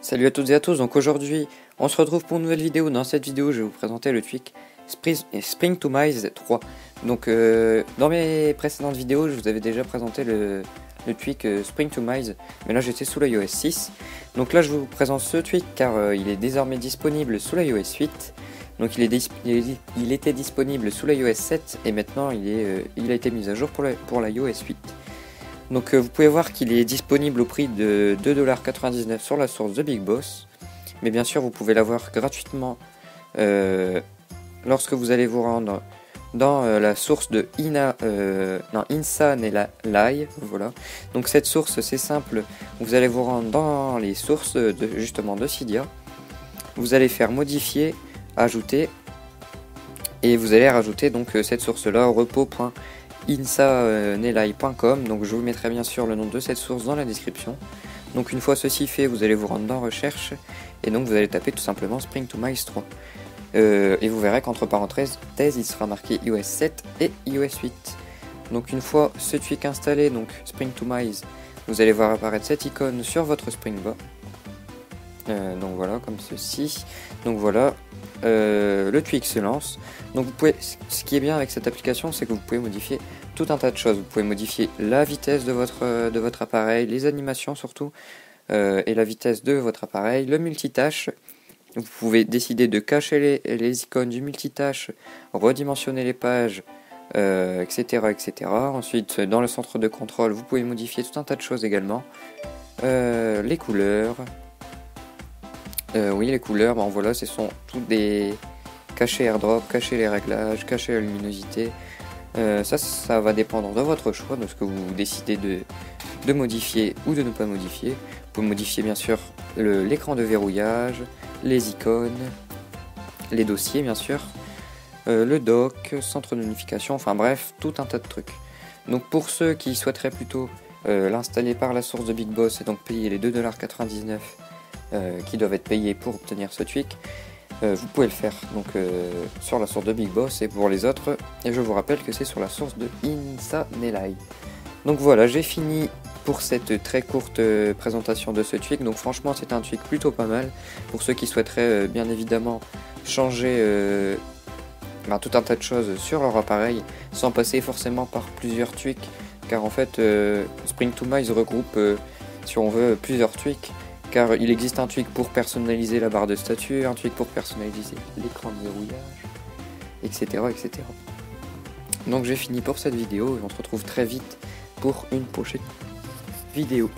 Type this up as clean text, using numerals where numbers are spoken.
Salut à toutes et à tous, donc aujourd'hui on se retrouve pour une nouvelle vidéo. Dans cette vidéo je vais vous présenter le tweak Spring2Mize 3. Donc dans mes précédentes vidéos je vous avais déjà présenté le tweak Spring2Mize, mais là j'étais sous l'iOS 6. Donc là je vous présente ce tweak car il est désormais disponible sous l'iOS 8. Donc il était disponible sous l'iOS 7 et maintenant il a été mis à jour pour l'iOS 8. Donc vous pouvez voir qu'il est disponible au prix de 2,99$ sur la source de Big Boss. Mais bien sûr vous pouvez l'avoir gratuitement lorsque vous allez vous rendre dans la source de Insa.Nelai. Voilà. Donc cette source c'est simple, vous allez vous rendre dans les sources de Cydia. Vous allez faire modifier, ajouter et vous allez rajouter donc cette source là au repo.insa.nelai.com. donc je vous mettrai bien sûr le nom de cette source dans la description. Donc une fois ceci fait, vous allez vous rendre dans recherche et donc vous allez taper tout simplement Spring2Mize 3 et vous verrez qu'entre parenthèses il sera marqué iOS 7 et iOS 8. Donc une fois ce tweak installé, donc Spring2Mize, vous allez voir apparaître cette icône sur votre Springboard. Donc voilà, comme ceci. Donc voilà, le tweak se lance. Donc vous pouvez, ce qui est bien avec cette application, c'est que vous pouvez modifier tout un tas de choses. Vous pouvez modifier la vitesse de votre appareil, les animations surtout, et la vitesse de votre appareil, le multitâche. Vous pouvez décider de cacher les icônes du multitâche, redimensionner les pages, etc., etc. Ensuite, dans le centre de contrôle, vous pouvez modifier tout un tas de choses également. Les couleurs. Oui, les couleurs, bon voilà, ce sont toutes des cacher airdrop, cacher les réglages, cacher la luminosité. Ça va dépendre de votre choix, de ce que vous décidez de modifier ou de ne pas modifier. Vous pouvez modifier bien sûr l'écran de verrouillage, les icônes, les dossiers bien sûr, le dock, centre de notification, enfin bref, tout un tas de trucs. Donc pour ceux qui souhaiteraient plutôt l'installer par la source de Big Boss et donc payer les 2,99$ qui doivent être payés pour obtenir ce tweak, vous pouvez le faire donc sur la source de Big Boss, et pour les autres, et je vous rappelle que c'est sur la source de Insa.Nelai. Donc voilà, j'ai fini pour cette très courte présentation de ce tweak. Donc franchement c'est un tweak plutôt pas mal pour ceux qui souhaiteraient bien évidemment changer tout un tas de choses sur leur appareil sans passer forcément par plusieurs tweaks, car en fait Spring2Mize regroupe si on veut plusieurs tweaks. Car il existe un tweak pour personnaliser la barre de statut, un tweak pour personnaliser l'écran de verrouillage, etc., etc. Donc j'ai fini pour cette vidéo et on se retrouve très vite pour une prochaine vidéo.